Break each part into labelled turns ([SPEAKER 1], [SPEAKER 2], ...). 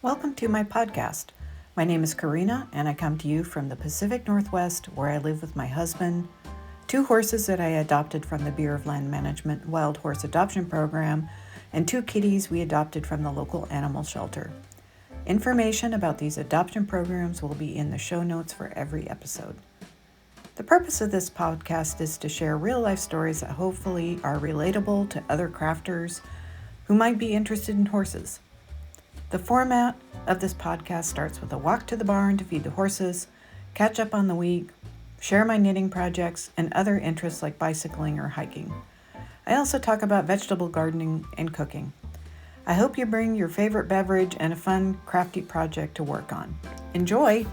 [SPEAKER 1] Welcome to my podcast. My name is Karina, and I come to you from the Pacific Northwest, where I live with my husband, 2 horses that I adopted from the Bureau of Land Management Wild Horse Adoption Program, and 2 kitties we adopted from the local animal shelter. Information about these adoption programs will be in the show notes for every episode. The purpose of this podcast is to share real-life stories that hopefully are relatable to other crafters who might be interested in horses. The format of this podcast starts with a walk to the barn to feed the horses, catch up on the week, share my knitting projects, and other interests like bicycling or hiking. I also talk about vegetable gardening and cooking. I hope you bring your favorite beverage and a fun, crafty project to work on. Enjoy!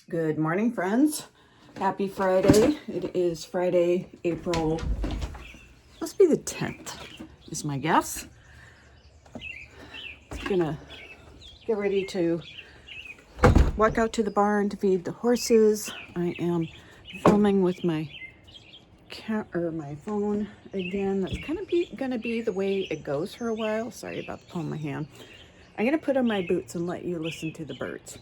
[SPEAKER 1] Good morning, friends. Happy Friday. It is Friday, April, must be the 10th, is my guess. I'm gonna get ready to walk out to the barn to feed the horses. I am filming with my phone again. That's kind of gonna be the way it goes for a while. Sorry about the palm of my hand. I'm gonna put on my boots and let you listen to the birds.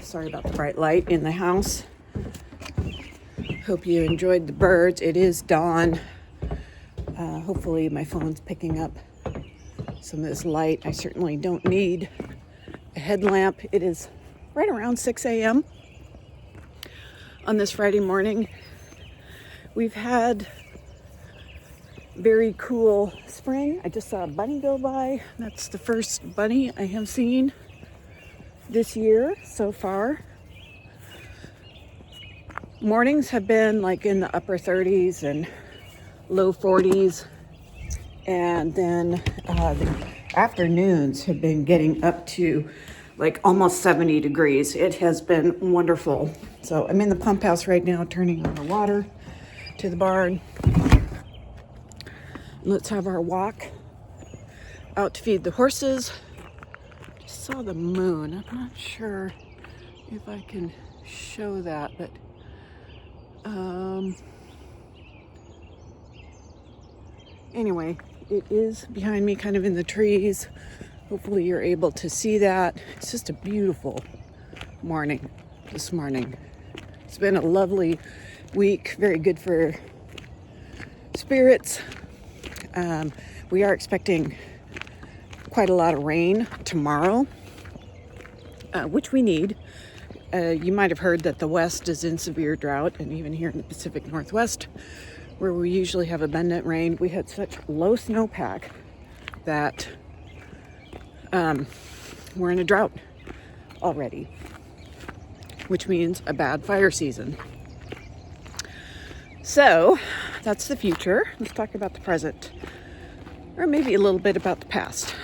[SPEAKER 1] Sorry about the bright light in the house. Hope you enjoyed the birds. It is dawn. Hopefully my phone's picking up some of this light. I certainly don't need a headlamp. It is right around 6 a.m. on this Friday morning. We've had very cool spring. I just saw a bunny go by. That's the first bunny I have seen this year so far. Mornings have been like in the upper 30s and low 40s, and then the afternoons have been getting up to like almost 70 degrees. It has been wonderful. So I'm in the pump house right now turning on the water to the barn. Let's have our walk out to feed the horses. Saw the moon. I'm not sure if I can show that, but anyway, it is behind me, kind of in the trees. Hopefully you're able to see that. It's just a beautiful morning this morning. It's been a lovely week, very good for spirits. We are expecting quite a lot of rain tomorrow, which we need. You might have heard that the West is in severe drought, and even here in the Pacific Northwest, where we usually have abundant rain, we had such low snowpack that we're in a drought already, which means a bad fire season. So that's the future. Let's talk about the present, or maybe a little bit about the past.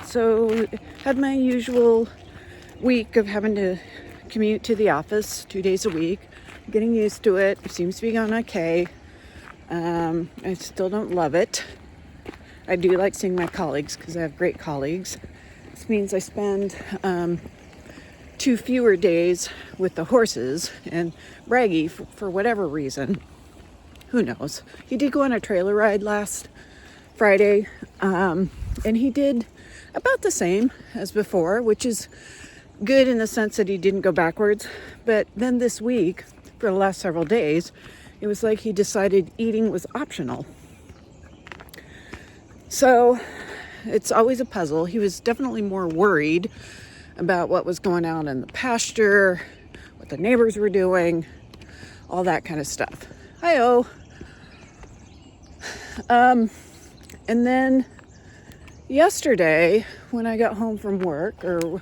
[SPEAKER 1] So had my usual week of having to commute to the office 2 days a week. Getting used to it. It seems to be going okay. I still don't love it. I do like seeing my colleagues because I have great colleagues. This means I spend 2 fewer days with the horses, and Braggy, for whatever reason, who knows, he did go on a trailer ride last Friday, and he did about the same as before, which is good in the sense that he didn't go backwards. But then this week, for the last several days, it was like he decided eating was optional. So it's always a puzzle. He was definitely more worried about what was going on in the pasture, what the neighbors were doing,
[SPEAKER 2] all that kind of stuff. Hi-oh. And then yesterday when I got home from work, or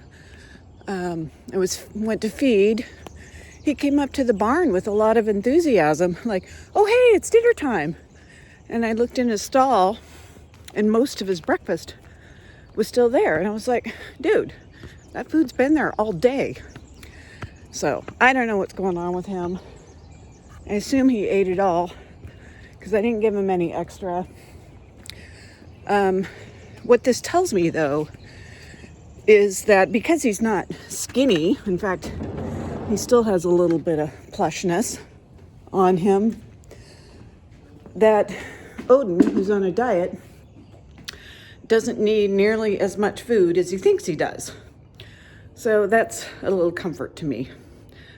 [SPEAKER 2] went to feed, he came up to the barn with a lot of enthusiasm, like, oh, hey, it's dinner time. And I looked in his stall, and most of his breakfast was still there. And I was like, dude, that food's been there all day. So I don't know what's going on with him. I assume he ate it all because I didn't give him any extra. What this tells me, though, is that because he's not skinny, in fact, he still has a little bit of plushness on him, that Odin, who's on a diet, doesn't need nearly as much food as he thinks he does. So that's a little comfort to me.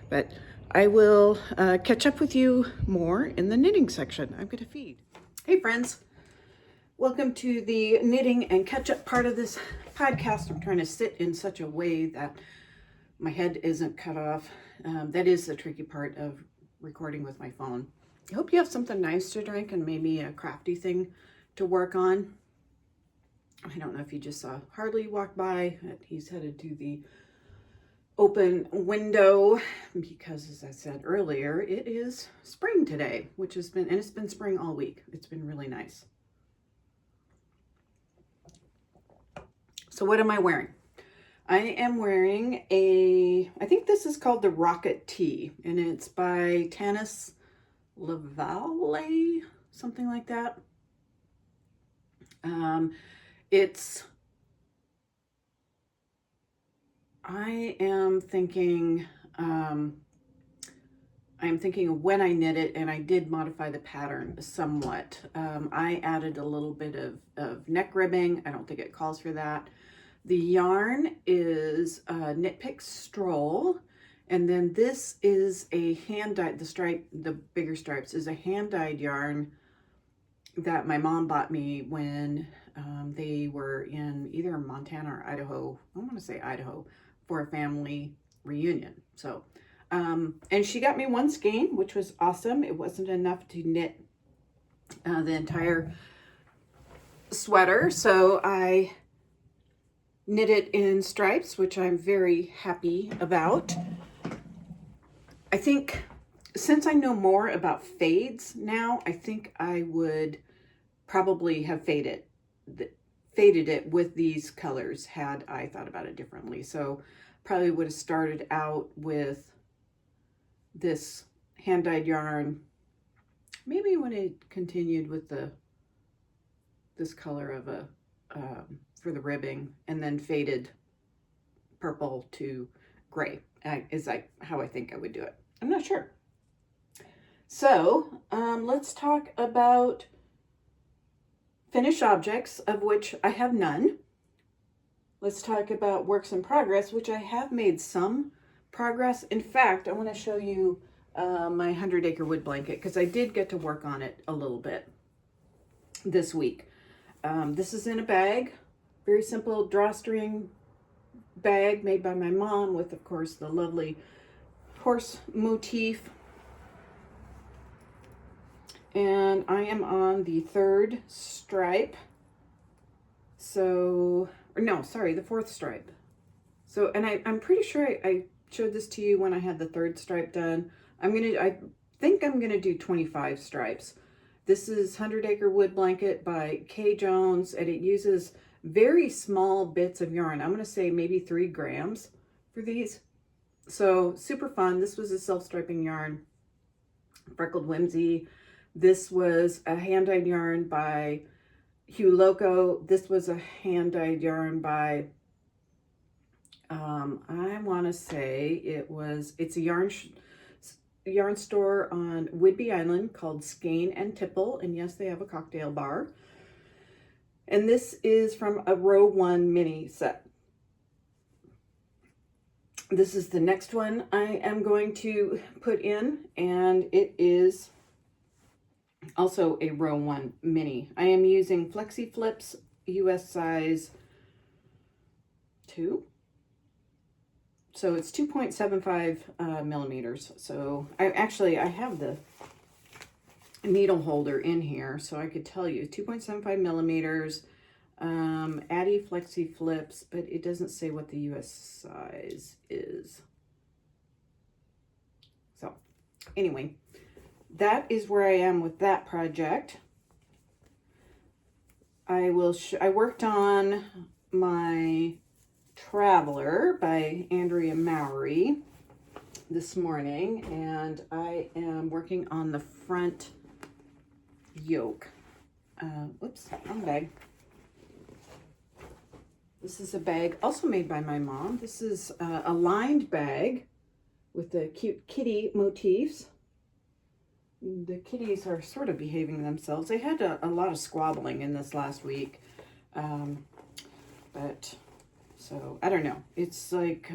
[SPEAKER 2] But I will catch up with you more in the knitting section. I'm going to feed. Hey friends, welcome to the knitting and catch up part of this podcast. I'm trying to sit in such a way that my head isn't cut off. That is the tricky part of recording with my phone. I hope you have something nice to drink and maybe a crafty thing to work on. I don't know if you just saw Harley walk by. He's headed to the open window because, as I said earlier, it is spring today, and it's been spring all week. It's been really nice. So what am I wearing? I am wearing I think this is called the Rocket Tee, and it's by Tanis Lavalle, something like that. I am thinking of when I knit it, and I did modify the pattern somewhat. I added a little bit of neck ribbing. I don't think it calls for that. The yarn is Knit Pick Stroll, and then this is a hand-dyed, the bigger stripes is a hand-dyed yarn that my mom bought me when they were in either Montana or Idaho. I want to say Idaho for a family reunion. So, and she got me one skein, which was awesome. It wasn't enough to knit the entire sweater, so I knit it in stripes, which I'm very happy about. I think since I know more about fades now, I think I would probably have faded it with these colors had I thought about it differently. So probably would have started out with this hand-dyed yarn. Maybe when I continued with this color of for the ribbing, and then faded purple to gray is like how I think I would do it. I'm not sure. So let's talk about finished objects, of which I have none. Let's talk about works in progress, which I have made some progress. In fact, I want to show you my 100-acre wood blanket, because I did get to work on it a little bit this week. This is in a bag, very simple drawstring bag made by my mom with, of course, the lovely horse motif. And I am on the third stripe. So, or no, sorry, the fourth stripe. So, and I'm pretty sure I showed this to you when I had the third stripe done. I think I'm gonna do 25 stripes. This is 100-acre wood blanket by Kay Jones, and it uses very small bits of yarn. I'm gonna say maybe 3 grams for these. So super fun. This was a self-striping yarn, Freckled Whimsy. This was a hand-dyed yarn by Hugh Loco. This was a hand-dyed yarn by, I want to say it's a yarn store on Whidbey Island called Skane and Tipple. And yes, they have a cocktail bar. And this is from a row 1 mini set. This is the next one I am going to put in, and it is also a row 1 mini. I am using Flexi Flips US size 2. So it's 2.75 millimeters. So I have the needle holder in here, so I could tell you 2.75 millimeters. Addy Flexi Flips, but it doesn't say what the US size is. So anyway, that is where I am with that project. I worked on my Traveler by Andrea Mowry this morning, and I am working on the front yoke. Whoops, wrong bag. This is a bag also made by my mom. This is a lined bag with the cute kitty motifs. The kitties are sort of behaving themselves. They had a lot of squabbling in this last week. But so I don't know. It's like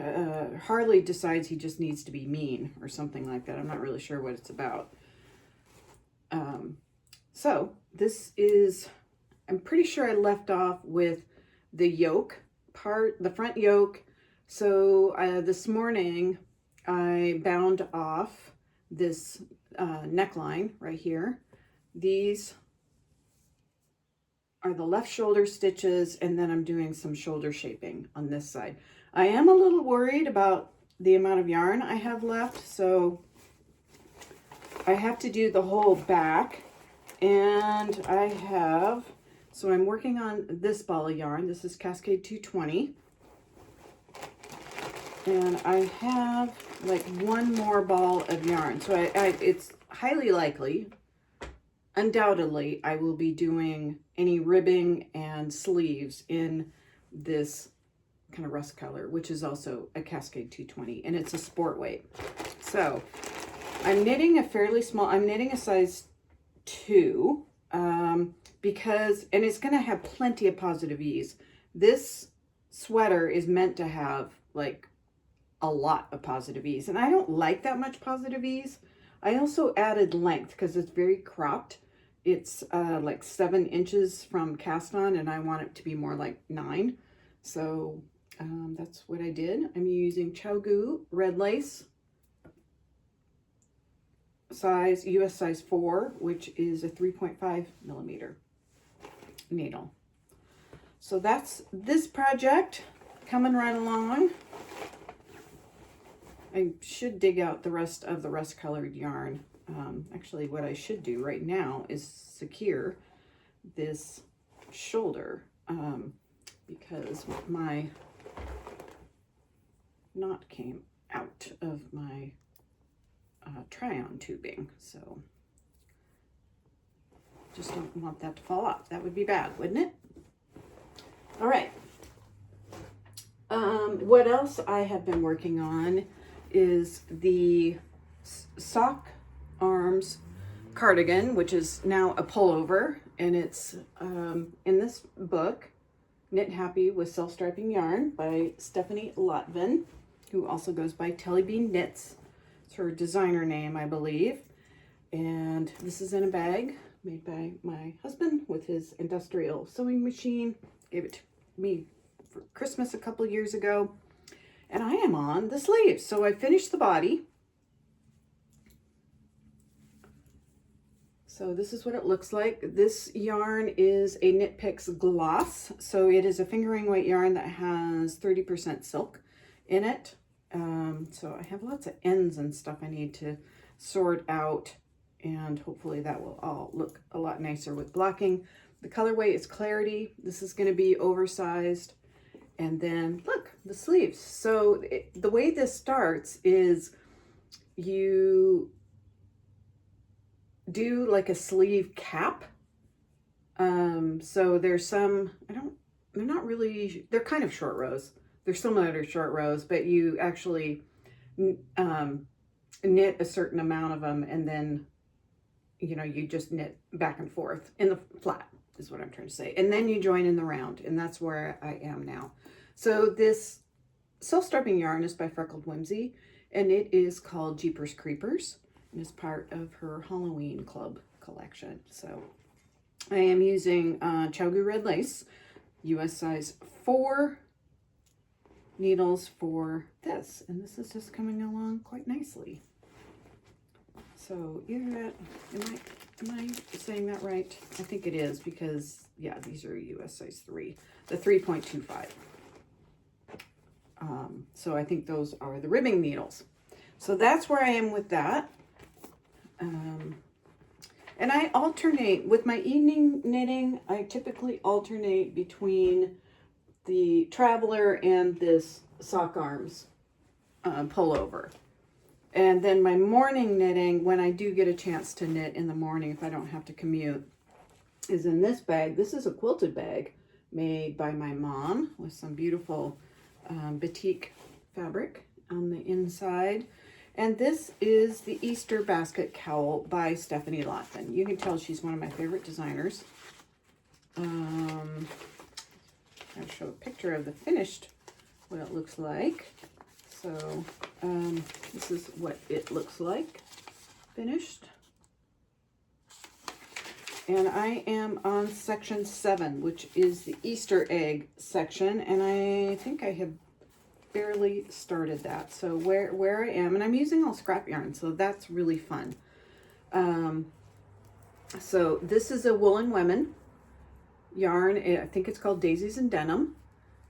[SPEAKER 2] Harley decides he just needs to be mean or something like that. I'm not really sure what it's about. So this is, I'm pretty sure I left off with the yoke part, the front yoke. So this morning I bound off this neckline right here. These are the left shoulder stitches, and then I'm doing some shoulder shaping on this side. I am a little worried about the amount of yarn I have left, so I have to do the whole back, and so I'm working on this ball of yarn. This is Cascade 220. And I have like one more ball of yarn. So it's highly likely, undoubtedly, I will be doing any ribbing and sleeves in this kind of rust color, which is also a Cascade 220, and it's a sport weight. So I'm knitting I'm knitting a size 2, because, and it's going to have plenty of positive ease. This sweater is meant to have like a lot of positive ease, and I don't like that much positive ease. I also added length because it's very cropped. It's like 7 inches from cast on, and I want it to be more like 9. So that's what I did. I'm using ChiaoGoo red lace, size US size 4, which is a 3.5 millimeter needle. So that's this project coming right along. I should dig out the rest of the rust colored yarn. Actually, what I should do right now is secure this shoulder, because my knot came out of my try-on tubing. So just don't want that to fall off. That would be bad, wouldn't it? All right. What else I have been working on is the sock arms cardigan, which is now a pullover, and it's in this book, Knit Happy with Self-Striping Yarn by Stephanie Lotvin, who also goes by Telly Bean Knits. It's her designer name, I believe. And this is in a bag made by my husband with his industrial sewing machine. Gave it to me for Christmas a couple years ago. And I am on the sleeves. So I finished the body. So this is what it looks like. This yarn is a Knit Picks Gloss. So it is a fingering weight yarn that has 30% silk in it. So I have lots of ends and stuff I need to sort out, and hopefully that will all look a lot nicer with blocking. The colorway is Clarity. This is going to be oversized. And then look, the sleeves. So the way this starts is you do like a sleeve cap. So there's some, they're not really, they're kind of short rows. They're similar to short rows, but you actually knit a certain amount of them, and then, you know, you just knit back and forth in the flat is what I'm trying to say. And then you join in the round, and that's where I am now. So this self-striping yarn is by Freckled Whimsy, and it is called Jeepers Creepers, and is part of her Halloween Club collection. So I am using ChiaoGoo red lace, US size 4. needles for this, and this is just coming along quite nicely. So either that, am I saying that right? I think it is, because yeah, these are US size 3, the 3.25. So I think those are the ribbing needles. So that's where I am with that. And I alternate with my evening knitting. I typically alternate between the Traveler and this Sock Arms pullover. And then my morning knitting, when I do get a chance to knit in the morning, if I don't have to commute, is in this bag. This is a quilted bag made by my mom with some beautiful batik fabric on the inside. And this is the Easter basket cowl by Stephanie Lotman. You can tell she's one of my favorite designers. I'll show a picture of the finished, what it looks like. So this is what it looks like finished. And I am on section 7, which is the Easter egg section, and I think I have barely started that. So where I am, and I'm using all scrap yarn, so that's really fun. So this is a Wool and Women yarn. I think it's called Daisies and Denim.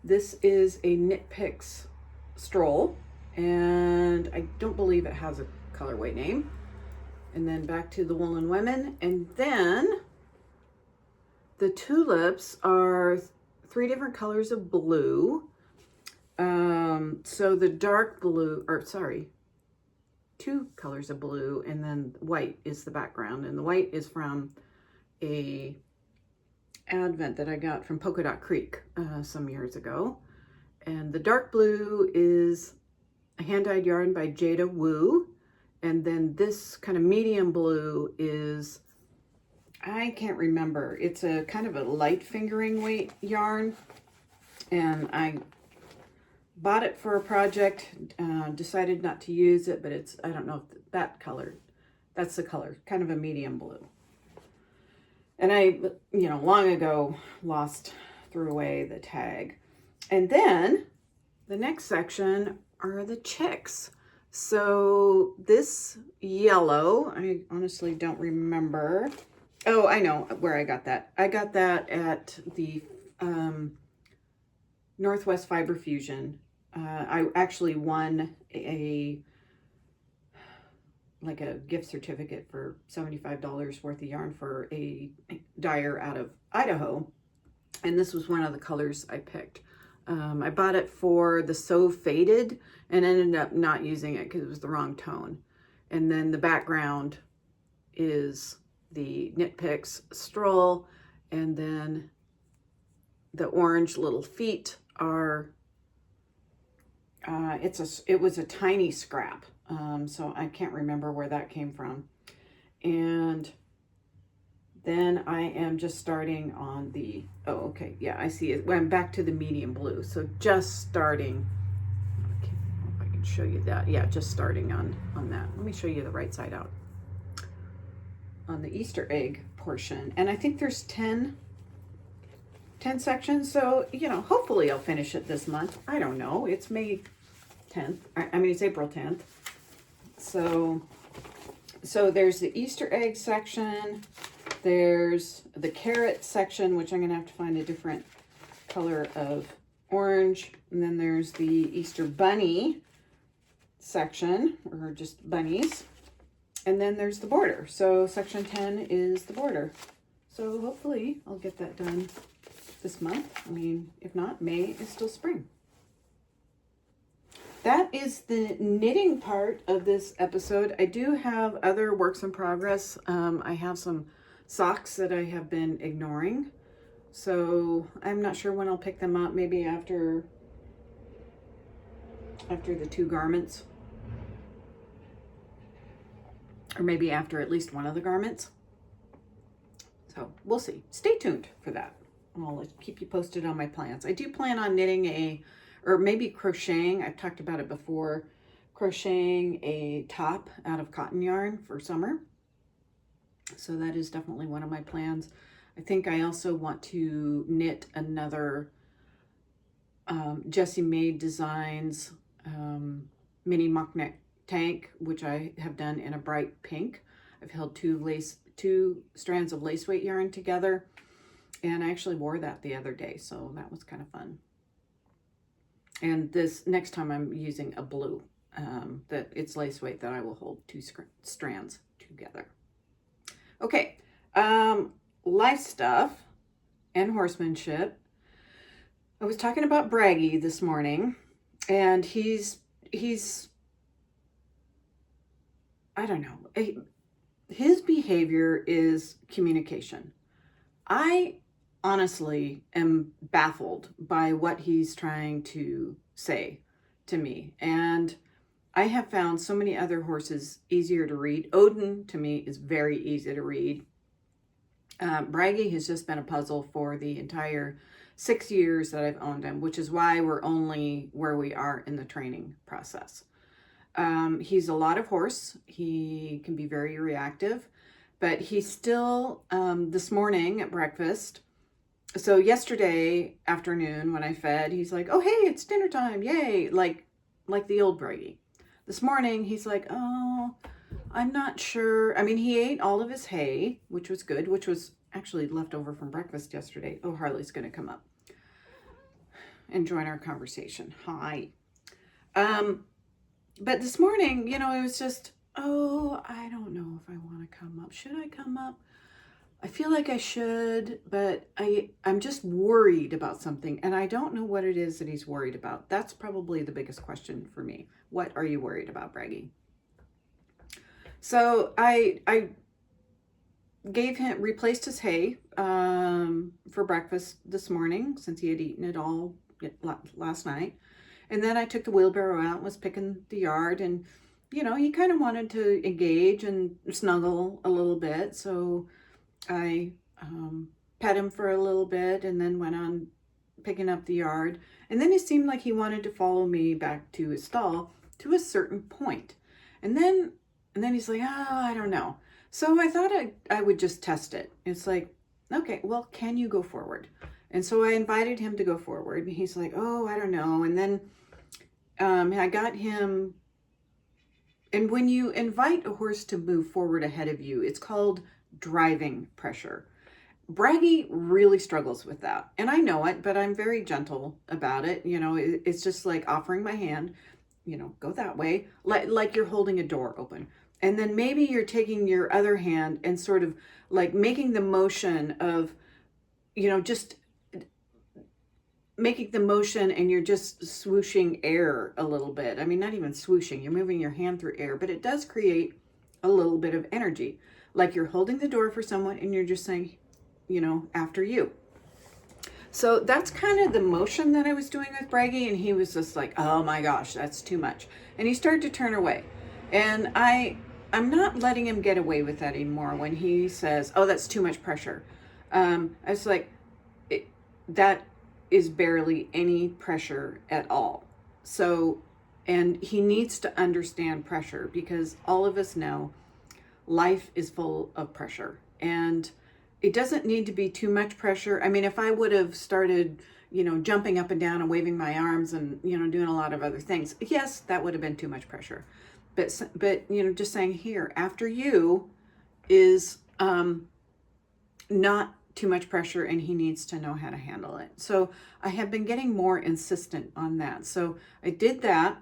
[SPEAKER 2] This is a Knit Picks Stroll, and I don't believe it has a colorway name. And then back to the Wool and Women, and then the tulips are 3 different colors of blue. So the dark blue, or sorry, 2 colors of blue, and then white is the background, and the white is from a advent that I got from Polka Dot Creek some years ago. And the dark blue is a hand-dyed yarn by Jada Wu, and then this kind of medium blue is, I can't remember, it's a kind of a light fingering weight yarn, and I bought it for a project, decided not to use it, but it's, I don't know if that color, that's the color, kind of a medium blue. And I, long ago threw away the tag. And then the next section are the chicks. So this yellow, I honestly don't remember. Oh, I know where I got that. I got that at the Northwest Fiber Fusion. I actually won a gift certificate for $75 worth of yarn for a dyer out of Idaho. And this was one of the colors I picked. I bought it for the So Faded and ended up not using it because it was the wrong tone. And then the background is the Knit Picks Stroll, and then the orange little feet are, it was a tiny scrap. So I can't remember where that came from. And then I am just starting on the, oh, okay, yeah, I see it. I'm back to the medium blue. So just starting, I don't know if I can show you that. Yeah, just starting on that. Let me show you the right side out. On the Easter egg portion. And I think there's 10 sections. So, hopefully I'll finish it this month. I don't know. It's May 10th. I mean, it's April 10th. So there's the Easter egg section. There's the carrot section, which I'm going to have to find a different color of orange. And then there's the Easter bunny section, or just bunnies. And then there's the border. So section 10 is the border. So hopefully I'll get that done this month. I mean, if not, May is still spring. That is the knitting part of this episode. I do have other works in progress. I have some socks that I have been ignoring. So I'm not sure when I'll pick them up. Maybe after the 2 garments. Or maybe after at least one of the garments. So we'll see. Stay tuned for that. I'll keep you posted on my plans. I do plan on knitting or maybe crocheting. I've talked about it before. Crocheting a top out of cotton yarn for summer. So that is definitely one of my plans. I think I also want to knit another Jessie Maid Designs mini mock neck tank, which I have done in a bright pink. I've held two strands of lace weight yarn together, and I actually wore that the other day, so that was kind of fun. And this next time I'm using a blue that it's lace weight that I will hold two strands together. Okay, life stuff and horsemanship. I was talking about Braggy this morning, and he's I don't know. His behavior is communication. I honestly am baffled by what he's trying to say to me. And I have found so many other horses easier to read. Odin, to me, is very easy to read. Braggy has just been a puzzle for the entire 6 years that I've owned him, which is why we're only where we are in the training process. He's a lot of horse. He can be very reactive, but he's still, this morning at breakfast. So yesterday afternoon when I fed, he's like, oh, hey, it's dinner time. Yay. Like the old Braggy. This morning, he's like, oh, I'm not sure. I mean, he ate all of his hay, which was good, which was actually left over from breakfast yesterday. Oh, Harley's going to come up and join our conversation. Hi. But this morning, it was just, oh, I don't know if I want to come up. Should I come up? I feel like I should, but I'm just worried about something, and I don't know what it is that he's worried about. That's probably the biggest question for me. What are you worried about, Braggy? So I replaced his hay for breakfast this morning, since he had eaten it all last night. And then I took the wheelbarrow out and was picking the yard, and he kind of wanted to engage and snuggle a little bit. So I pet him for a little bit and then went on picking up the yard. And then it seemed like he wanted to follow me back to his stall to a certain point. And then he's like, oh, I don't know. So I thought I would just test it. It's like, okay, well, can you go forward? And so I invited him to go forward. And he's like, oh, I don't know. And then I got him. And when you invite a horse to move forward ahead of you, it's called driving pressure. Braggy really struggles with that. And I know it, but I'm very gentle about it. It's just like offering my hand, go that way, like you're holding a door open. And then maybe you're taking your other hand and sort of like making the motion of, just making the motion, and you're just swooshing air a little bit. I mean, not even swooshing, you're moving your hand through air, but it does create a little bit of energy. Like you're holding the door for someone and you're just saying, after you. So that's kind of the motion that I was doing with Braggy, and he was just like, oh my gosh, that's too much. And he started to turn away. And I'm not letting him get away with that anymore when he says, oh, that's too much pressure. I was like, that is barely any pressure at all. So, and he needs to understand pressure, because all of us know life is full of pressure, and it doesn't need to be too much pressure. I mean, if I would have started, jumping up and down and waving my arms and, doing a lot of other things, yes, that would have been too much pressure. But just saying, here, after you is not too much pressure, and he needs to know how to handle it. So I have been getting more insistent on that. So I did that.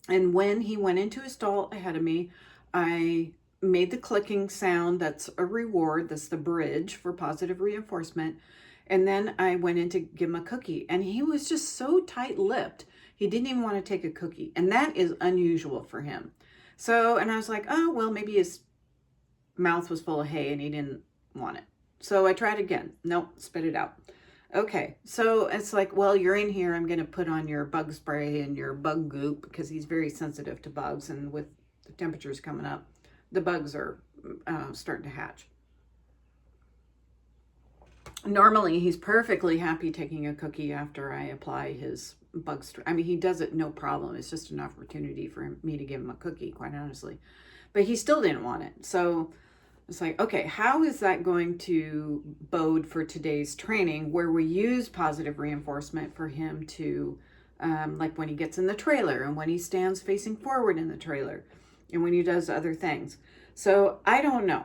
[SPEAKER 2] And when he went into his stall ahead of me, I made the clicking sound. That's a reward. That's the bridge for positive reinforcement. And then I went in to give him a cookie, and he was just so tight-lipped. He didn't even want to take a cookie. And that is unusual for him. So, and I was like, oh, well, maybe his mouth was full of hay and he didn't want it. So I tried again. Nope, spit it out. Okay, so it's like, well, you're in here. I'm going to put on your bug spray and your bug goop, because he's very sensitive to bugs. And with the temperatures coming up, the bugs are starting to hatch. Normally, he's perfectly happy taking a cookie after I apply his bug spray. I mean, he does it no problem. It's just an opportunity for me to give him a cookie, quite honestly. But he still didn't want it. So It's like, okay, how is that going to bode for today's training where we use positive reinforcement for him to, like when he gets in the trailer and when he stands facing forward in the trailer and when he does other things. So I don't know.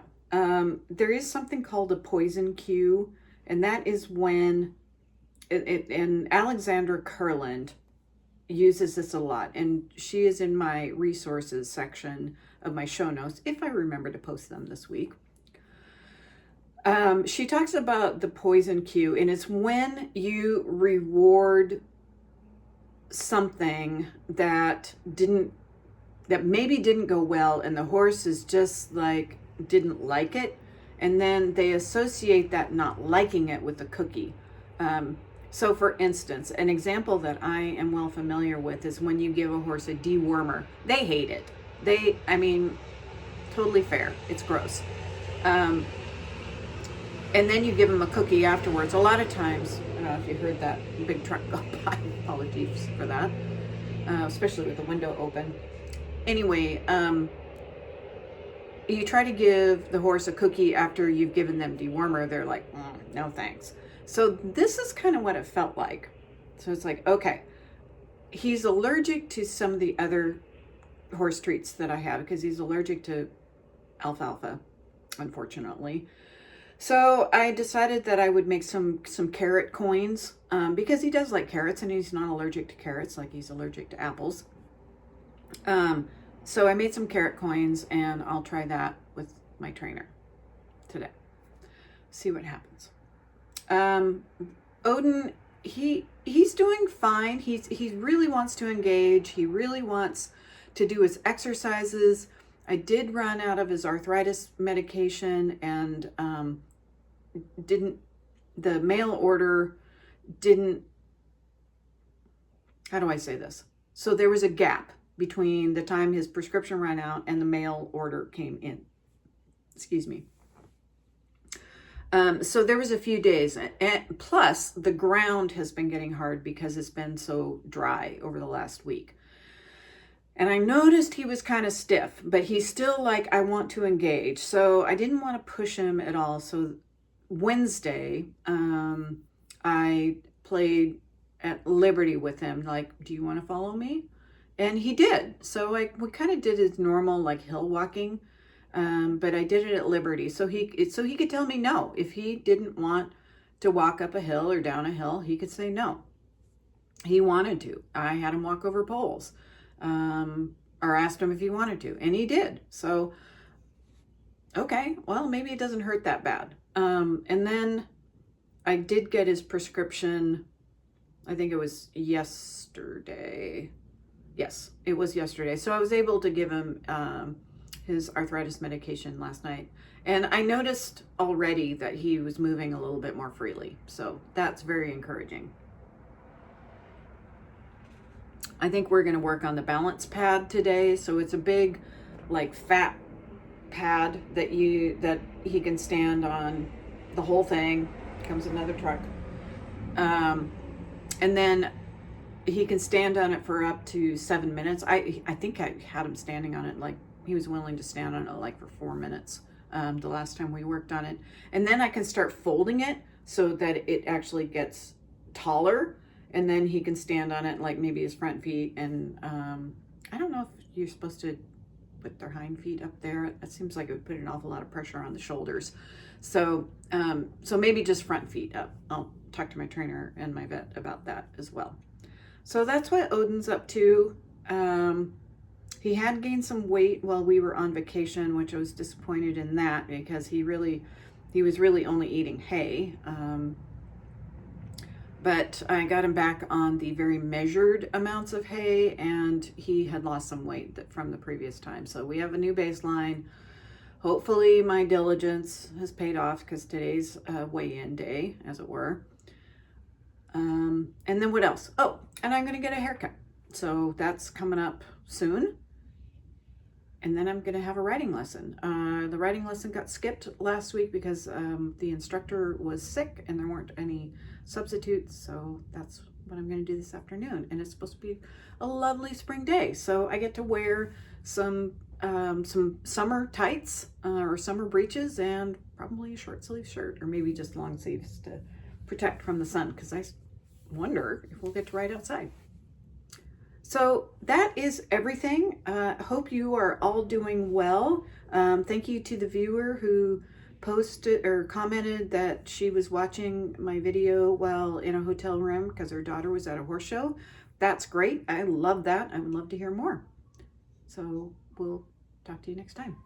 [SPEAKER 2] There is something called a poison cue, and that is when, and Alexandra Kurland uses this a lot, and she is in my resources section of my show notes, if I remember to post them this week. She talks about the poison cue, and it's when you reward something that maybe didn't go well, and the horse is just like didn't like it, and then they associate that not liking it with the cookie. So for instance, an example that I am well familiar with is when you give a horse a dewormer. They hate it. Totally fair. It's gross. And then you give them a cookie afterwards. A lot of times, I don't know if you heard that big truck go by, apologies for that, especially with the window open. Anyway, you try to give the horse a cookie after you've given them dewormer. They're like, no thanks. So this is kind of what it felt like. So it's like, okay, he's allergic to some of the other horse treats that I have because he's allergic to alfalfa, unfortunately. So I decided that I would make some carrot coins because he does like carrots and he's not allergic to carrots like he's allergic to apples. So I made some carrot coins and I'll try that with my trainer today. See what happens. Odin, he's doing fine. He really wants to engage. He really wants to do his exercises. I did run out of his arthritis medication and the mail order didn't, how do I say this? So there was a gap between the time his prescription ran out and the mail order came in. Excuse me. So there was a few days, and plus the ground has been getting hard because it's been so dry over the last week. And I noticed he was kind of stiff, but he's still like, I want to engage. So I didn't want to push him at all. So Wednesday, I played at Liberty with him. Like, do you want to follow me? And he did. So we kind of did his normal like hill walking. But I did it at Liberty, so he could tell me no. If he didn't want to walk up a hill or down a hill, he could say no. He wanted to. I had him walk over poles, or asked him if he wanted to, and he did. So, okay, well, maybe it doesn't hurt that bad. And then I did get his prescription. I think it was yesterday. Yes, it was yesterday. So I was able to give him his arthritis medication last night. And I noticed already that he was moving a little bit more freely. So that's very encouraging. I think we're going to work on the balance pad today. So it's a big, like, fat pad that he can stand on, the whole thing. Comes another truck. And then he can stand on it for up to 7 minutes. I think I had him standing on it, like, he was willing to stand on it like for 4 minutes the last time we worked on it. And then I can start folding it so that it actually gets taller, and then he can stand on it like maybe his front feet. And I don't know if you're supposed to put their hind feet up there. It seems like it would put an awful lot of pressure on the shoulders. So maybe just front feet up. I'll talk to my trainer and my vet about that as well. So that's what Odin's up to. He had gained some weight while we were on vacation, which I was disappointed in that because he was really only eating hay. But I got him back on the very measured amounts of hay, and he had lost some weight from the previous time. So we have a new baseline. Hopefully my diligence has paid off because today's weigh-in day, as it were. And then what else? Oh, and I'm going to get a haircut. So that's coming up soon. And then I'm going to have a riding lesson. The riding lesson got skipped last week because the instructor was sick and there weren't any substitutes. So that's what I'm going to do this afternoon. And it's supposed to be a lovely spring day. So I get to wear some some summer tights or summer breeches, and probably a short sleeve shirt, or maybe just long sleeves to protect from the sun, because I wonder if we'll get to ride outside. So that is everything. Hope you are all doing well. Thank you to the viewer who posted or commented that she was watching my video while in a hotel room because her daughter was at a horse show. That's great. I love that. I would love to hear more. So we'll talk to you next time.